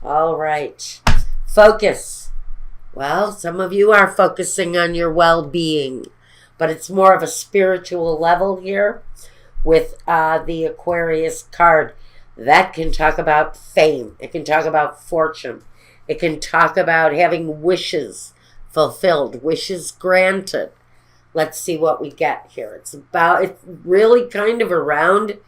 All right. Focus. Well, some of you are focusing on your well-being, but it's more of a spiritual level here with the Aquarius card. That can talk about fame. It can talk about fortune. It can talk about having wishes fulfilled, wishes granted. Let's see what we get here. It's really kind of around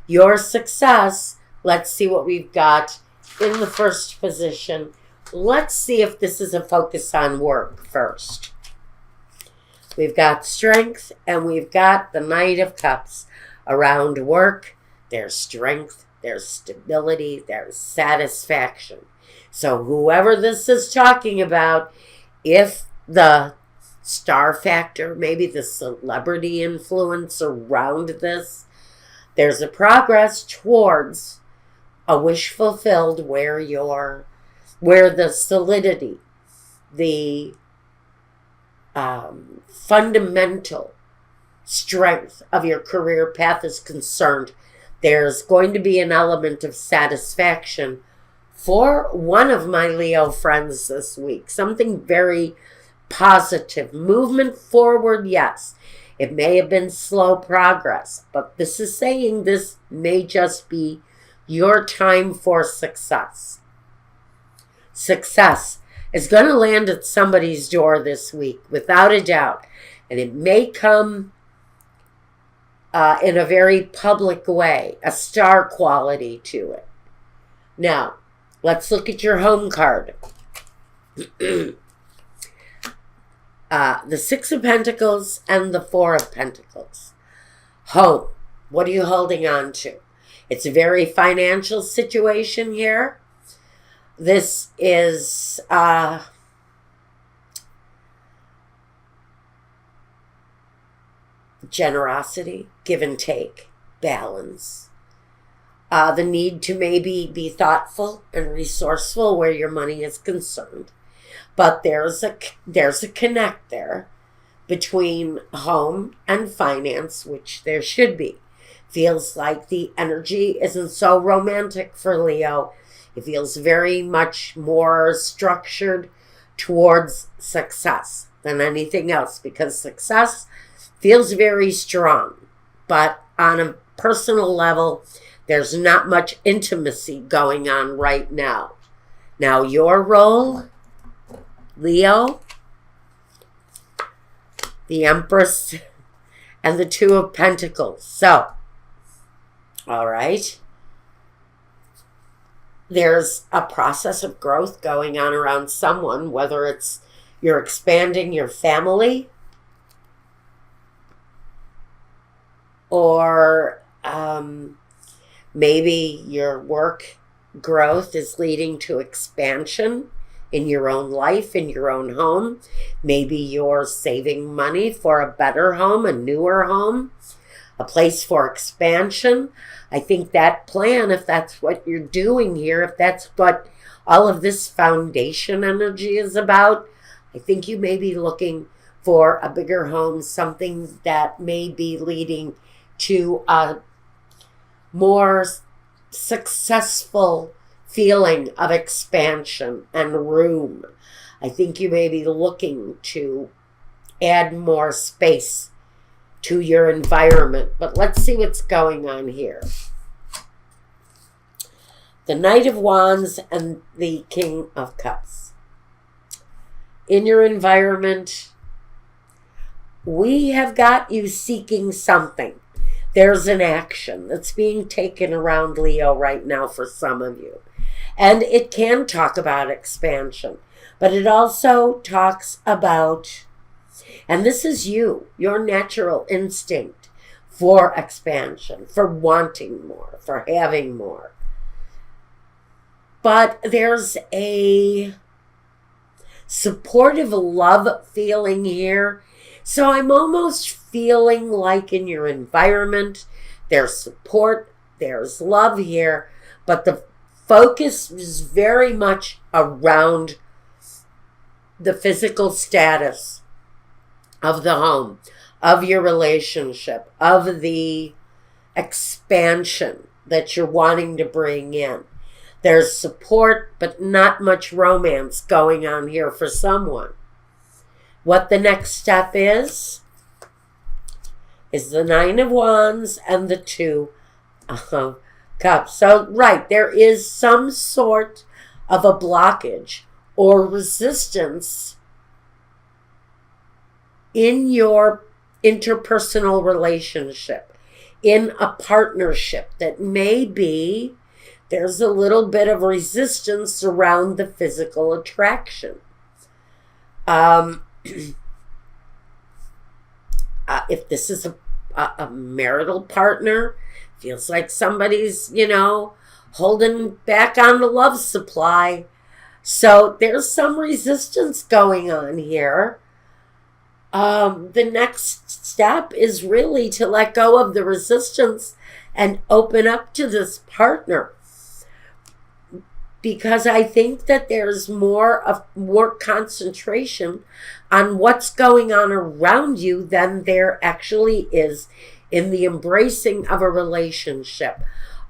your success. Let's see what we've got in the first position. Let's see if this is a focus on work first. We've got strength and we've got the Knight of Cups. Around work, there's strength, there's stability, there's satisfaction. So whoever this is talking about, if the star factor, maybe the celebrity influence around this, there's a progress towards a wish fulfilled where the solidity, the fundamental strength of your career path is concerned. There's going to be an element of satisfaction for one of my Leo friends this week. Something very positive. Movement forward, yes. It may have been slow progress, but this is saying this may just be your time for success. Success is going to land at somebody's door this week, without a doubt. And it may come in a very public way, a star quality to it. Now, let's look at your home card. The Six of Pentacles and the Four of Pentacles. Home. What are you holding on to? It's a very financial situation here. This is generosity, give and take, balance. The need to maybe be thoughtful and resourceful where your money is concerned. But there's a connect there between home and finance, which there should be. Feels like the energy isn't so romantic for Leo. It feels very much more structured towards success than anything else, because success feels very strong. But on a personal level, there's not much intimacy going on right now. Now, your role, Leo, the Empress, and the Two of Pentacles. So, all right. There's a process of growth going on around someone, whether it's you're expanding your family or maybe your work growth is leading to expansion in your own life, in your own home. Maybe you're saving money for a better home, a newer home, a place for expansion. I think that plan, if that's what you're doing here, if that's what all of this foundation energy is about, I think you may be looking for a bigger home, something that may be leading to a more successful feeling of expansion and room. I think you may be looking to add more space to your environment. But let's see what's going on here. The Knight of Wands and the King of Cups. In your environment, we have got you seeking something. There's an action that's being taken around Leo right now for some of you. And it can talk about expansion, but it also talks about, and this is you, your natural instinct for expansion, for wanting more, for having more. But there's a supportive love feeling here. So I'm almost feeling like in your environment, there's support, there's love here, but the focus is very much around the physical status of the home, of your relationship, of the expansion that you're wanting to bring in. There's support, but not much romance going on here for someone. What the next step is the Nine of Wands and the Two of Cups. So, right, there is some sort of a blockage or resistance in your interpersonal relationship, in a partnership that maybe there's a little bit of resistance around the physical attraction. If this is a marital partner, feels like somebody's, holding back on the love supply. So there's some resistance going on here. The next step is really to let go of the resistance and open up to this partner. Because I think that there's more concentration on what's going on around you than there actually is in the embracing of a relationship.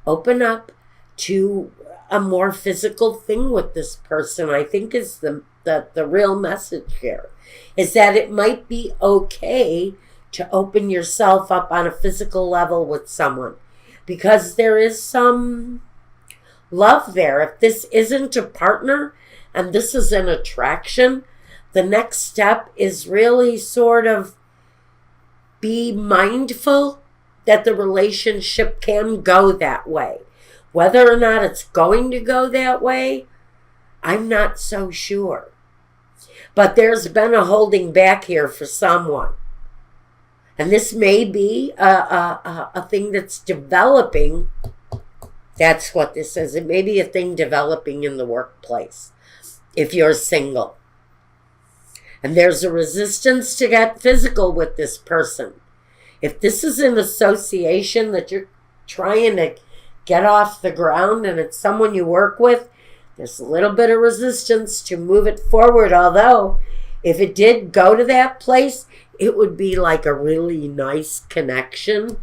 Open up to a more physical thing with this person, I think is the real message here. Is that it might be okay to open yourself up on a physical level with someone. Because there is some love there. If this isn't a partner and this is an attraction, the next step is really sort of be mindful that the relationship can go that way. Whether or not it's going to go that way, I'm not so sure. But there's been a holding back here for someone. And this may be a thing that's developing. That's what this is. It may be a thing developing in the workplace if you're single. And there's a resistance to get physical with this person. If this is an association that you're trying to get off the ground and it's someone you work with, there's a little bit of resistance to move it forward. Although, if it did go to that place, it would be like a really nice connection.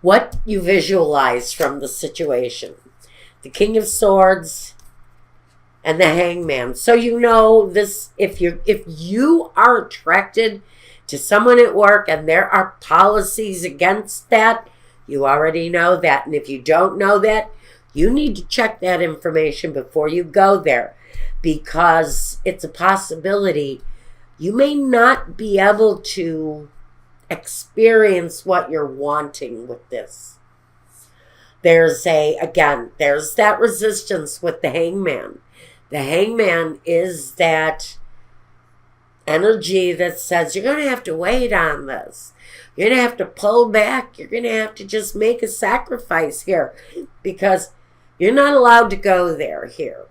What you visualize from the situation. The King of Swords and the Hangman. So you know this, if you are attracted to someone at work and there are policies against that, you already know that. And if you don't know that, you need to check that information before you go there, because it's a possibility you may not be able to experience what you're wanting with this. There's that resistance with the Hangman. The Hangman is that energy that says you're going to have to wait on this. You're going to have to pull back. You're going to have to just make a sacrifice here, because you're not allowed to go there here.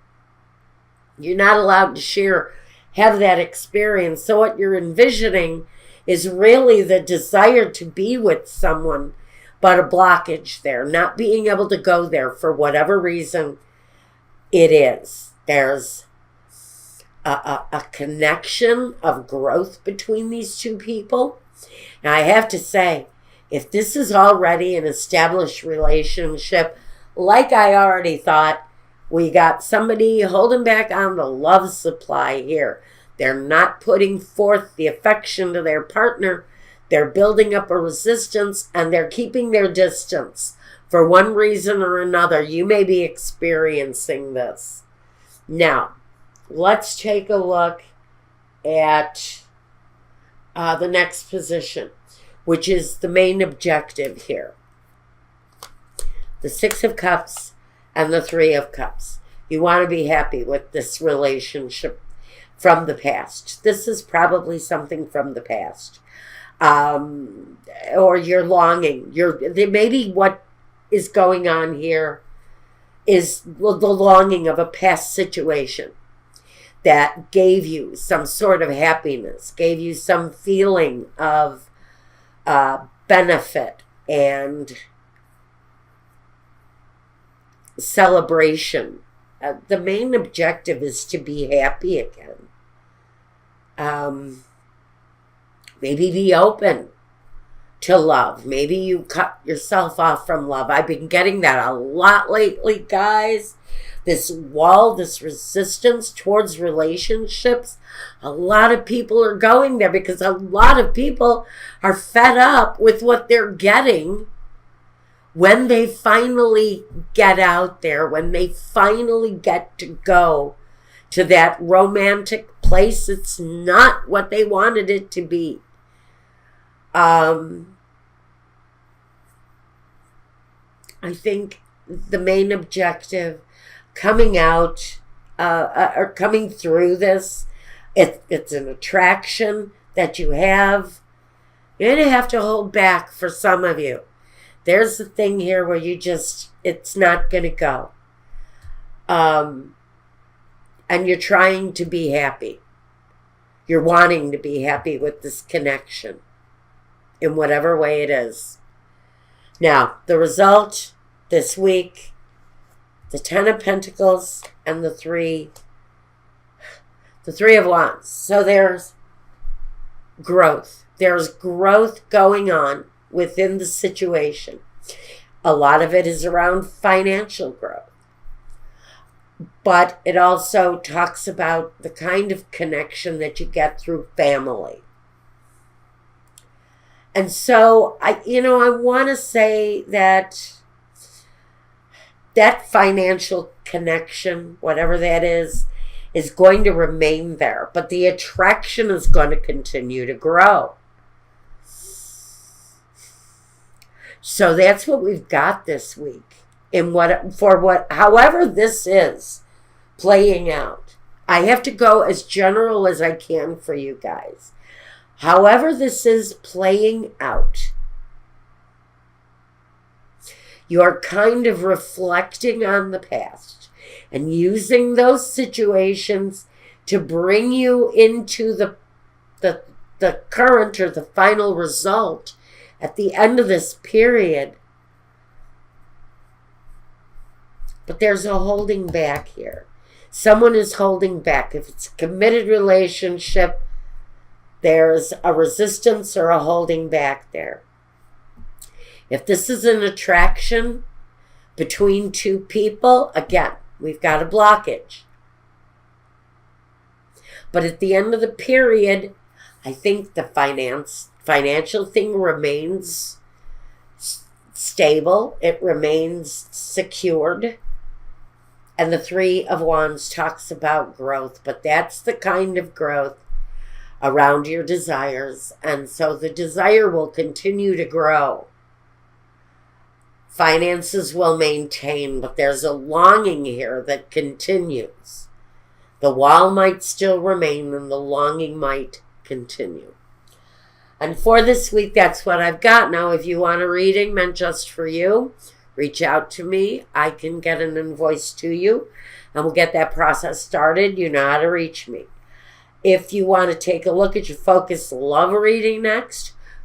You're not allowed to have that experience. So what you're envisioning is really the desire to be with someone, but a blockage there, not being able to go there for whatever reason it is. There's a connection of growth between these two people. Now, I have to say, if this is already an established relationship, like I already thought, we got somebody holding back on the love supply here. They're not putting forth the affection to their partner. They're building up a resistance, and they're keeping their distance. For one reason or another, you may be experiencing this. Now, let's take a look at the next position, which is the main objective here. The Six of Cups and the Three of Cups. You want to be happy with this relationship from the past. This is probably something from the past. Or you're longing. Maybe what is going on here is the longing of a past situation that gave you some sort of happiness, gave you some feeling of benefit and celebration. The main objective is to be happy again. Maybe be open to love. Maybe you cut yourself off from love. I've been getting that a lot lately, guys. This wall, this resistance towards relationships. A lot of people are going there because a lot of people are fed up with what they're getting when they finally get out there, when they finally get to go to that romantic place. It's not what they wanted it to be. I think the main objective coming out or coming through this, it's an attraction that you have. You're going to have to hold back for some of you. There's the thing here where it's not going to go. And you're trying to be happy. You're wanting to be happy with this connection in whatever way it is. Now, the result this week, the 10 of Pentacles and the 3 of Wands. So there's growth. There's growth going on within the situation. A lot of it is around financial growth. But it also talks about the kind of connection that you get through family. And so, I want to say that financial connection, whatever that is going to remain there. But the attraction is going to continue to grow. So that's what we've got this week. However this is playing out. I have to go as general as I can for you guys. However this is playing out, you're kind of reflecting on the past and using those situations to bring you into the current or the final result at the end of this period. But there's a holding back here. Someone is holding back. If it's a committed relationship, there's a resistance or a holding back there. If this is an attraction between two people, again, we've got a blockage. But at the end of the period, I think the financial thing remains stable. It remains secured. And the 3 of Wands talks about growth. But that's the kind of growth around your desires. And so the desire will continue to grow. Finances will maintain, but there's a longing here that continues. The wall might still remain and the longing might continue. And for this week, that's what I've got. Now, if you want a reading meant just for you, reach out to me. I can get an invoice to you and we'll get that process started. You know how to reach me. If you want to take a look at your focus love reading next,